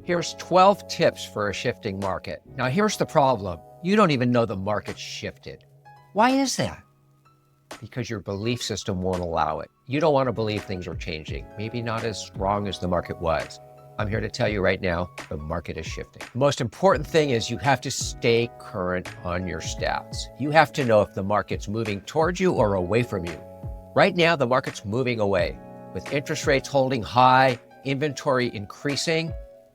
Here's 12 tips for a shifting market. Now here's the problem. You don't even know the market's shifted. Why is that? Because your belief system won't allow it. You don't want to believe things are changing, maybe not as strong as the market was. I'm here to tell you right now, the market is shifting. The most important thing is you have to stay current on your stats. You have to know if the market's moving towards you or away from you. Right now, the market's moving away. With interest rates holding high, inventory increasing,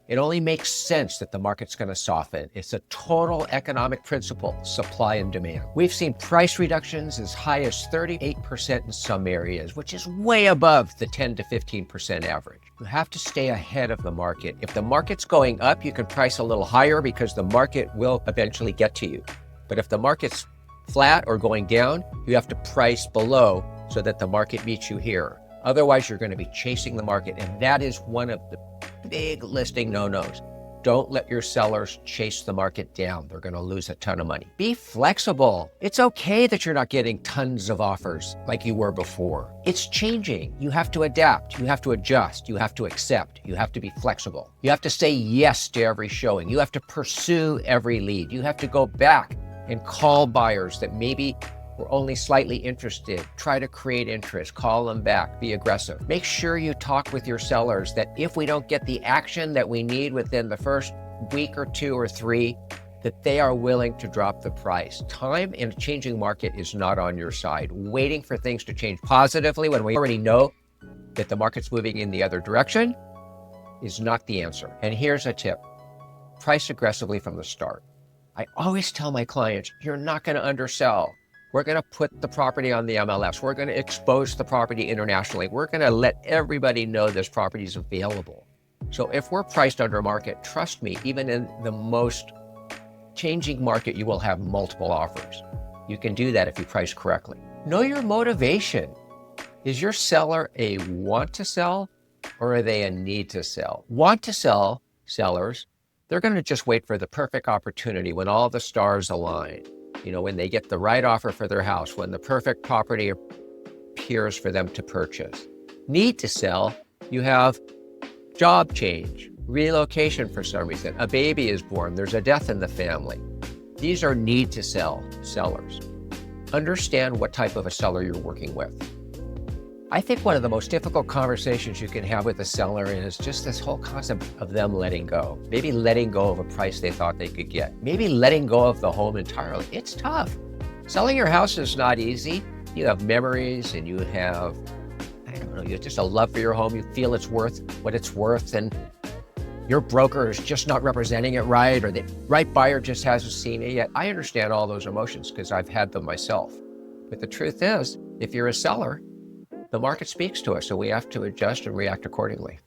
it only makes sense that the market's going to soften. It's a total economic principle, supply and demand. We've seen price reductions as high as 38% in some areas, which is way above the 10 to 15% average. You have to stay ahead of the market. If the market's going up, you can price a little higher because the market will eventually get to you. But if the market's flat or going down, you have to price below so that the market meets you here. Otherwise, you're going to be chasing the market, and that is one of the big listing no-nos. Don't let your sellers chase the market down. They're going to lose a ton of money. Be flexible. It's okay that you're not getting tons of offers like you were before. It's changing. You have to adapt. You have to adjust. You have to accept. You have to be flexible. You have to say yes to every showing. You have to pursue every lead. You have to go back and call buyers that maybe were only slightly interested. Try to create interest, call them back, be aggressive. Make sure you talk with your sellers that if we don't get the action that we need within the first week or 2 or 3, that they are willing to drop the price. Time in a changing market is not on your side. Waiting for things to change positively when we already know that the market's moving in the other direction is not the answer. And here's a tip. Price aggressively from the start. I always tell my clients, you're not going to undersell. We're going to put the property on the MLS. We're going to expose the property internationally. We're going to let everybody know this property is available. So if we're priced under market, trust me, even in the most changing market, you will have multiple offers. You can do that if you price correctly. Know your motivation. Is your seller a want to sell or are they a need to sell? Want to sell sellers, they're going to just wait for the perfect opportunity when all the stars align. You know, when they get the right offer for their house, when the perfect property appears for them to purchase. Need to sell, you have job change, relocation for some reason, a baby is born, there's a death in the family. These are need to sell sellers. Understand what type of a seller you're working with. I think one of the most difficult conversations you can have with a seller is just this whole concept of them letting go. Maybe letting go of a price they thought they could get. Maybe letting go of the home entirely. It's tough. Selling your house is not easy. You have memories and you have, I don't know, you have just a love for your home. You feel it's worth what it's worth and your broker is just not representing it right or the right buyer just hasn't seen it yet. I understand all those emotions because I've had them myself. But the truth is, if you're a seller, the market speaks to us, so we have to adjust and react accordingly.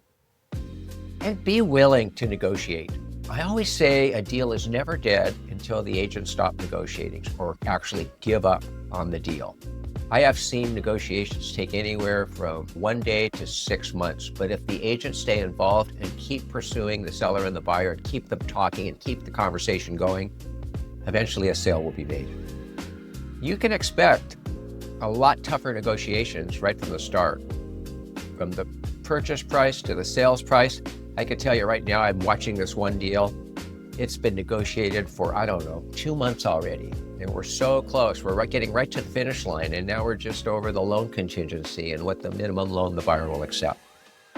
And be willing to negotiate. I always say a deal is never dead until the agent stops negotiating or actually give up on the deal. I have seen negotiations take anywhere from 1 day to 6 months, but if the agents stay involved and keep pursuing the seller and the buyer and keep them talking and keep the conversation going, eventually a sale will be made. You can expect a lot tougher negotiations right from the start. From the purchase price to the sales price, I can tell you right now, I'm watching this one deal. It's been negotiated for, I don't know, 2 months already. And we're so close. We're getting right to the finish line. And now we're just over the loan contingency and what the minimum loan the buyer will accept.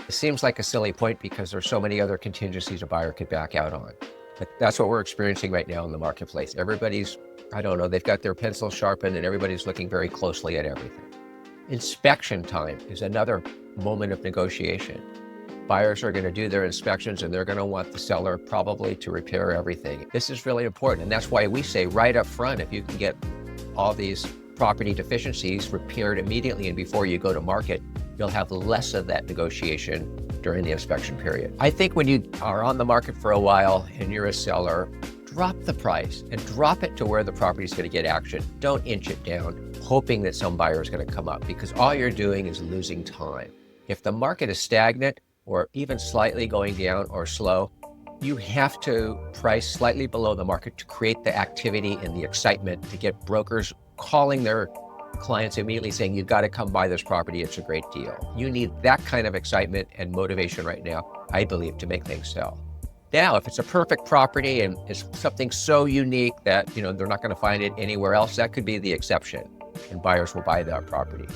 It seems like a silly point because there's so many other contingencies a buyer could back out on. But that's what we're experiencing right now in the marketplace. Everybody's, I don't know, they've got their pencils sharpened and everybody's looking very closely at everything. Inspection time is another moment of negotiation. Buyers are going to do their inspections and they're going to want the seller probably to repair everything. This is really important. And that's why we say right up front, if you can get all these property deficiencies repaired immediately and before you go to market, you'll have less of that negotiation during the inspection period. I think when you are on the market for a while and you're a seller, drop the price and drop it to where the property is going to get action. Don't inch it down, hoping that some buyer is going to come up because all you're doing is losing time. If the market is stagnant or even slightly going down or slow, you have to price slightly below the market to create the activity and the excitement to get brokers calling their clients immediately saying, you've got to come buy this property, it's a great deal. You need that kind of excitement and motivation right now, I believe, to make things sell. Now, if it's a perfect property and it's something so unique that, they're not going to find it anywhere else, that could be the exception, and buyers will buy that property.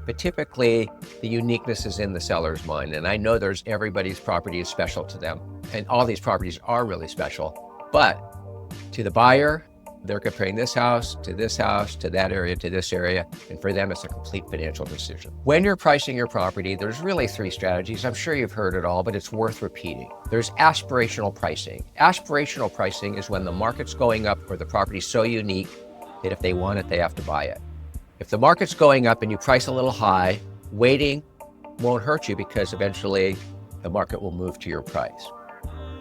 But typically, the uniqueness is in the seller's mind. And I know everybody's property is special to them, and all these properties are really special. But to the buyer, they're comparing this house, to that area, to this area. And for them, it's a complete financial decision. When you're pricing your property, there's really 3 strategies. I'm sure you've heard it all, but it's worth repeating. There's aspirational pricing. Aspirational pricing is when the market's going up or the property's so unique that if they want it, they have to buy it. If the market's going up and you price a little high, waiting won't hurt you because eventually the market will move to your price.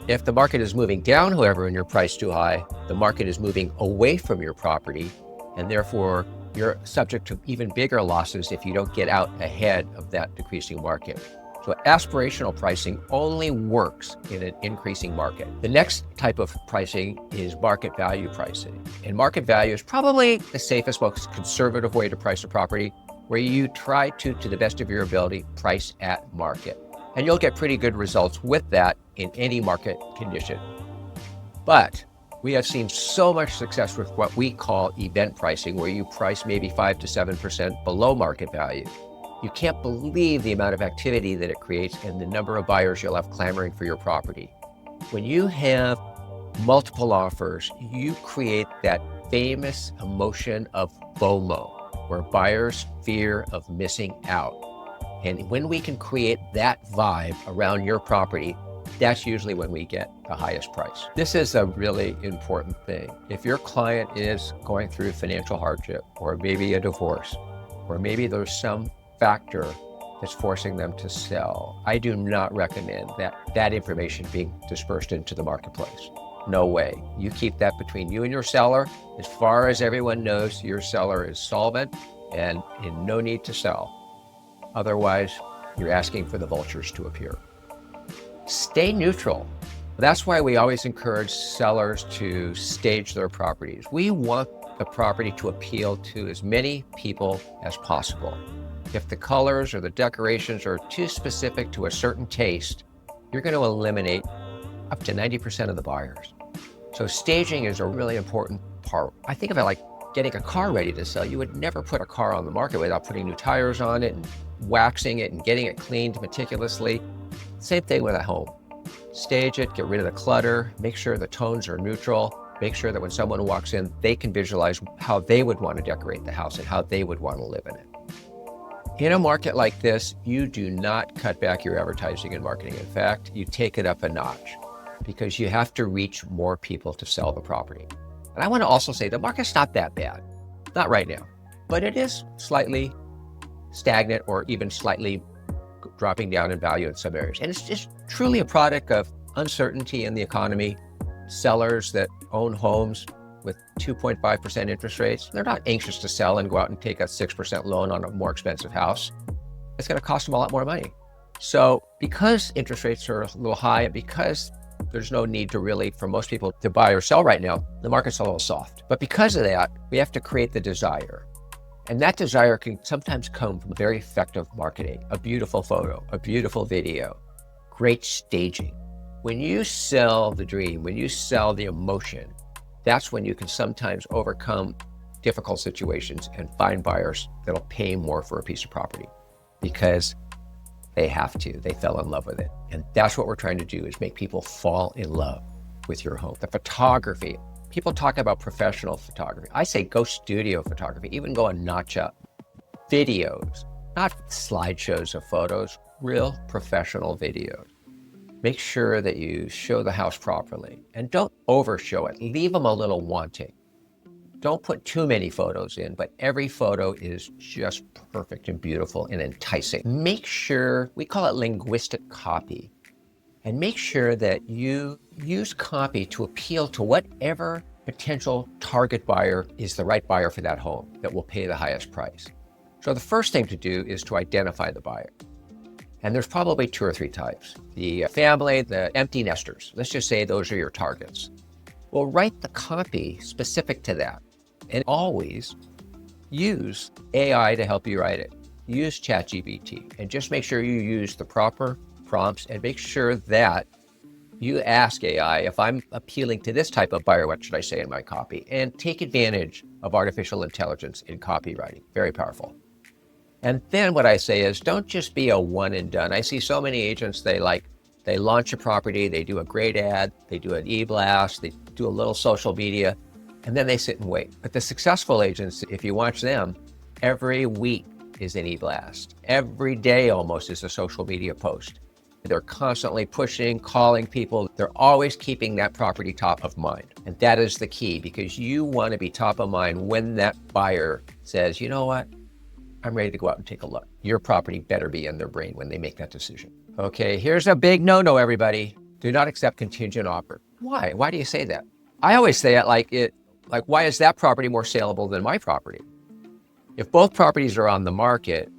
If the market is moving down, however, and your price too high, the market is moving away from your property, and therefore you're subject to even bigger losses if you don't get out ahead of that decreasing market. So aspirational pricing only works in an increasing market. The next type of pricing is market value pricing. And market value is probably the safest, most conservative way to price a property, where you try to the best of your ability, price at market. And you'll get pretty good results with that in any market condition. But we have seen so much success with what we call event pricing, where you price maybe 5 to 7% below market value. You can't believe the amount of activity that it creates and the number of buyers you'll have clamoring for your property. When you have multiple offers, you create that famous emotion of FOMO, where buyers fear of missing out. And when we can create that vibe around your property, that's usually when we get the highest price. This is a really important thing. If your client is going through financial hardship, or maybe a divorce, or maybe there's some factor that's forcing them to sell, I do not recommend that information being dispersed into the marketplace. No way. You keep that between you and your seller. As far as everyone knows, your seller is solvent and in no need to sell. Otherwise, you're asking for the vultures to appear. Stay neutral. That's why we always encourage sellers to stage their properties. We want the property to appeal to as many people as possible. If the colors or the decorations are too specific to a certain taste, you're going to eliminate up to 90% of the buyers. So staging is a really important part. I think of it like getting a car ready to sell. You would never put a car on the market without putting new tires on it and waxing it and getting it cleaned meticulously. Same thing with a home. Stage it, get rid of the clutter, make sure the tones are neutral, make sure that when someone walks in, they can visualize how they would want to decorate the house and how they would want to live in it. In a market like this, you do not cut back your advertising and marketing. In fact, you take it up a notch because you have to reach more people to sell the property. And I want to also say the market's not that bad, not right now, but it is slightly stagnant or even slightly dropping down in value in some areas. And it's just truly a product of uncertainty in the economy. Sellers that own homes with 2.5% interest rates, they're not anxious to sell and go out and take a 6% loan on a more expensive house. It's going to cost them a lot more money. So because interest rates are a little high and because there's no need to really, for most people, to buy or sell right now, the market's a little soft. But because of that, we have to create the desire. And that desire can sometimes come from very effective marketing, a beautiful photo, a beautiful video, great staging. When you sell the dream, when you sell the emotion, that's when you can sometimes overcome difficult situations and find buyers that'll pay more for a piece of property because they have to, they fell in love with it. And that's what we're trying to do, is make people fall in love with your home. The photography, people talk about professional photography. I say go studio photography, even go a notch up. Videos, not slideshows of photos, real professional videos. Make sure that you show the house properly and don't overshow it. Leave them a little wanting. Don't put too many photos in, but every photo is just perfect and beautiful and enticing. Make sure, we call it linguistic copy, and make sure that you use copy to appeal to whatever potential target buyer is the right buyer for that home that will pay the highest price. So the first thing to do is to identify the buyer. And there's probably 2 or 3 types. The family, the empty nesters. Let's just say those are your targets. Well, write the copy specific to that. And always use AI to help you write it. Use ChatGPT and just make sure you use the proper prompts and make sure that You ask AI, if I'm appealing to this type of buyer, what should I say in my copy? And take advantage of artificial intelligence in copywriting. Very powerful. And then what I say is, don't just be a one and done. I see so many agents, they launch a property, they do a great ad, they do an e-blast, they do a little social media, and then they sit and wait. But the successful agents, if you watch them, every week is an e-blast. Every day almost is a social media post. They're constantly pushing, calling people. They're always keeping that property top of mind. And that is the key, because you want to be top of mind when that buyer says, you know what, I'm ready to go out and take a look. Your property better be in their brain when they make that decision. Okay, here's a big no-no, everybody. Do not accept contingent offer. Why? Why do you say that? I always say it like, why is that property more saleable than my property? If both properties are on the market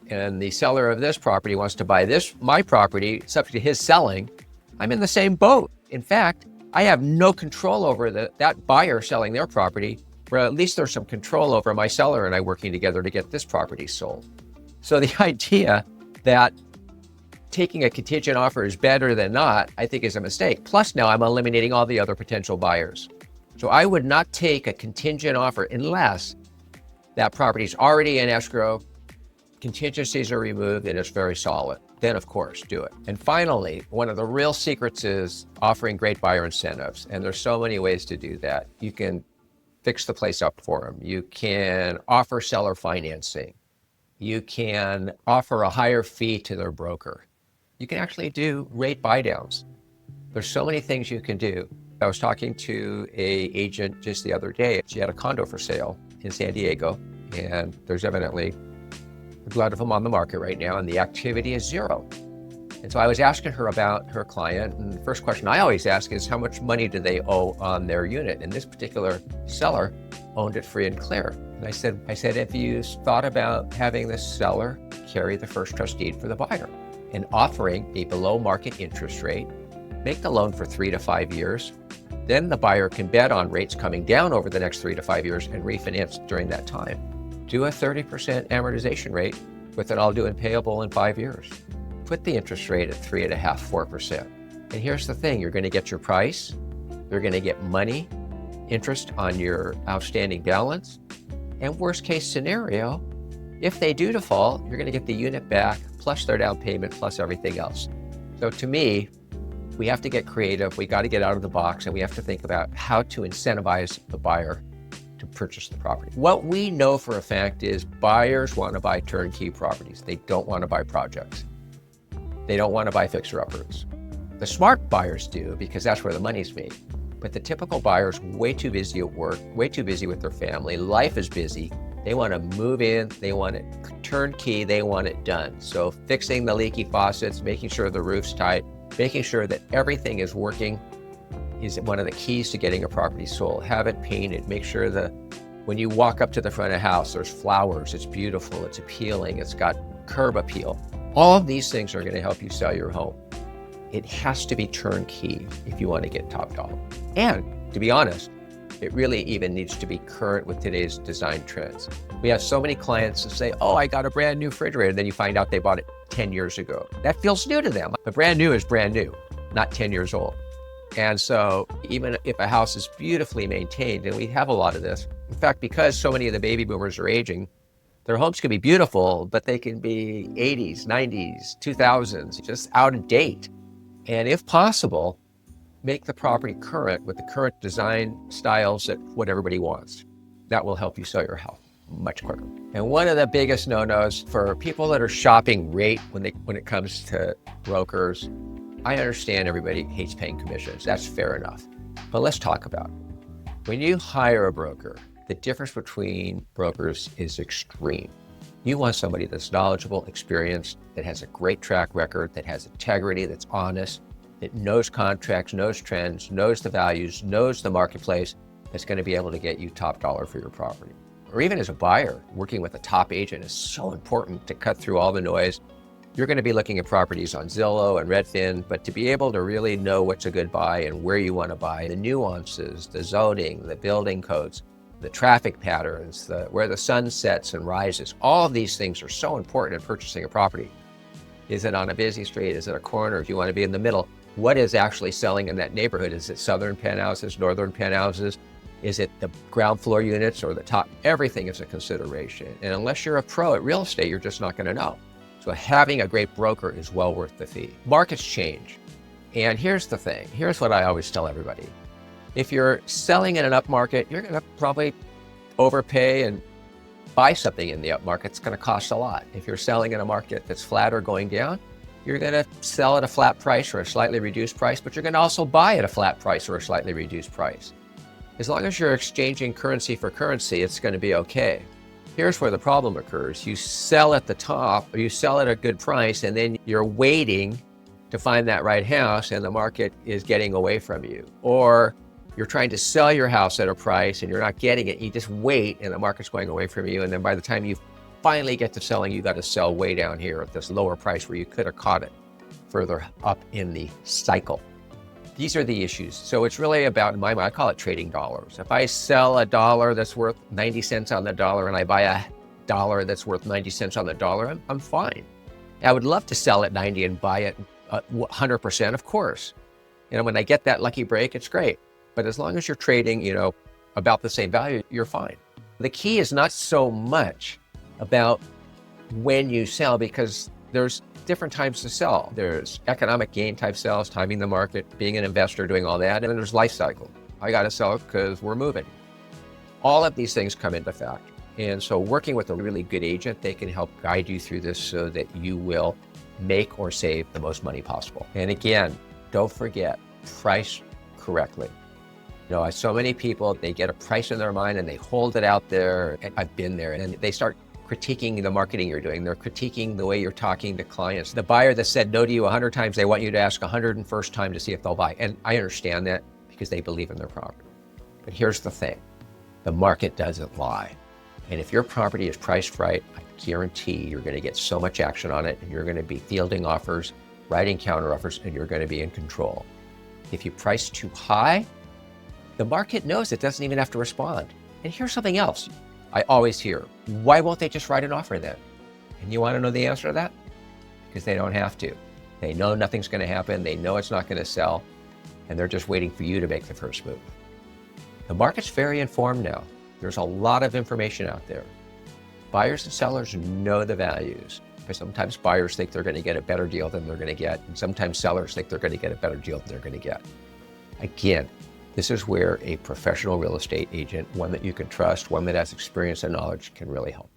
and the seller of this property wants to buy my property, subject to his selling, I'm in the same boat. In fact, I have no control over that buyer selling their property, where at least there's some control over my seller and I working together to get this property sold. So the idea that taking a contingent offer is better than not, I think is a mistake. Plus now I'm eliminating all the other potential buyers. So I would not take a contingent offer unless that property is already in escrow, contingencies are removed, and it's very solid. Then of course, do it. And finally, one of the real secrets is offering great buyer incentives. And there's so many ways to do that. You can fix the place up for them. You can offer seller financing. You can offer a higher fee to their broker. You can actually do rate buy downs. There's so many things you can do. I was talking to an agent just the other day. She had a condo for sale in San Diego, and there's evidently a glut of them on the market right now, and the activity is zero. And so I was asking her about her client, and the first question I always ask is, how much money do they owe on their unit? And this particular seller owned it free and clear. And I said, if you thought about having the seller carry the first trust deed for the buyer and offering a below market interest rate, make the loan for 3 to 5 years, then the buyer can bet on rates coming down over the next 3 to 5 years and refinance during that time. Do a 30% amortization rate with it all due and payable in 5 years. Put the interest rate at 3.5%, 4%. And here's the thing, you're going to get your price, you're going to get money, interest on your outstanding balance, and worst case scenario, if they do default, you're going to get the unit back, plus their down payment, plus everything else. So to me, we have to get creative, we got to get out of the box, and we have to think about how to incentivize the buyer to purchase the property. What we know for a fact is buyers want to buy turnkey properties. They don't want to buy projects. They don't want to buy fixer-uppers. The smart buyers do, because that's where the money's made. But the typical buyer's way too busy at work, way too busy with their family. Life is busy. They want to move in, they want it turnkey, they want it done. So fixing the leaky faucets, making sure the roof's tight, making sure that everything is working is one of the keys to getting a property sold. Have it painted, make sure that when you walk up to the front of the house, there's flowers, it's beautiful, it's appealing, it's got curb appeal. All of these things are going to help you sell your home. It has to be turnkey if you want to get top dollar. And to be honest, it really even needs to be current with today's design trends. We have so many clients that say, oh, I got a brand new refrigerator. And then you find out they bought it 10 years ago. That feels new to them. But brand new is brand new, not 10 years old. And so even if a house is beautifully maintained, and we have a lot of this, in fact, because so many of the baby boomers are aging, their homes can be beautiful, but they can be 80s, 90s, 2000s, just out of date. And if possible, make the property current with the current design styles that what everybody wants. That will help you sell your house much quicker. And one of the biggest no-nos for people that are shopping rate when it comes to brokers, I understand everybody hates paying commissions. That's fair enough. But let's talk about it. When you hire a broker, the difference between brokers is extreme. You want somebody that's knowledgeable, experienced, that has a great track record, that has integrity, that's honest, that knows contracts, knows trends, knows the values, knows the marketplace, that's going to be able to get you top dollar for your property. Or even as a buyer, working with a top agent is so important to cut through all the noise. You're going to be looking at properties on Zillow and Redfin, but to be able to really know what's a good buy and where you want to buy, the nuances, the zoning, the building codes, the traffic patterns, where the sun sets and rises, all of these things are so important in purchasing a property. Is it on a busy street? Is it a corner? Do you want to be in the middle? what is actually selling in that neighborhood. Is it southern penthouses, northern penthouses? Is it the ground floor units or the top? Everything is a consideration. And unless you're a pro at real estate, you're just not going to know. So having a great broker is well worth the fee. Markets change. And here's the thing. Here's what I always tell everybody. If you're selling in an up market, you're going to probably overpay and buy something in the up market. It's going to cost a lot. If you're selling in a market that's flat or going down, you're going to sell at a flat price or a slightly reduced price, but you're going to also buy at a flat price or a slightly reduced price. As long as you're exchanging currency for currency, it's going to be okay. Here's where the problem occurs. You sell at the top, or you sell at a good price, and then you're waiting to find that right house, and the market is getting away from you. Or you're trying to sell your house at a price, and you're not getting it. You just wait, and the market's going away from you. And then by the time you finally get to selling, you got to sell way down here at this lower price where you could have caught it further up in the cycle. These are the issues. So it's really about, in my mind, I call it trading dollars. If I sell a dollar that's worth 90 cents on the dollar and I buy a dollar that's worth 90 cents on the dollar, I'm fine. I would love to sell at 90 and buy it 100%, of course. When I get that lucky break, it's great. But as long as you're trading, about the same value, you're fine. The key is not so much about when you sell, because there's different types to sell. There's economic gain type sales, timing the market, being an investor, doing all that. And then there's life cycle. I got to sell it because we're moving. All of these things come into fact. And so working with a really good agent, they can help guide you through this so that you will make or save the most money possible. And again, don't forget, price correctly. So many people, they get a price in their mind and they hold it out there. I've been there, and they start critiquing the marketing you're doing. They're critiquing the way you're talking to clients. The buyer that said no to you 100 times, they want you to ask 101st time to see if they'll buy. And I understand that because they believe in their property. But here's the thing. The market doesn't lie. And if your property is priced right, I guarantee you're going to get so much action on it, and you're going to be fielding offers, writing counter offers, and you're going to be in control. If you price too high, the market knows it doesn't even have to respond. And here's something else I always hear. Why won't they just write an offer then? And you want to know the answer to that? Because they don't have to. They know nothing's going to happen. They know it's not going to sell. And they're just waiting for you to make the first move. The market's very informed now. There's a lot of information out there. Buyers and sellers know the values. Because sometimes buyers think they're going to get a better deal than they're going to get. And sometimes sellers think they're going to get a better deal than they're going to get. Again, this is where a professional real estate agent, one that you can trust, one that has experience and knowledge, can really help.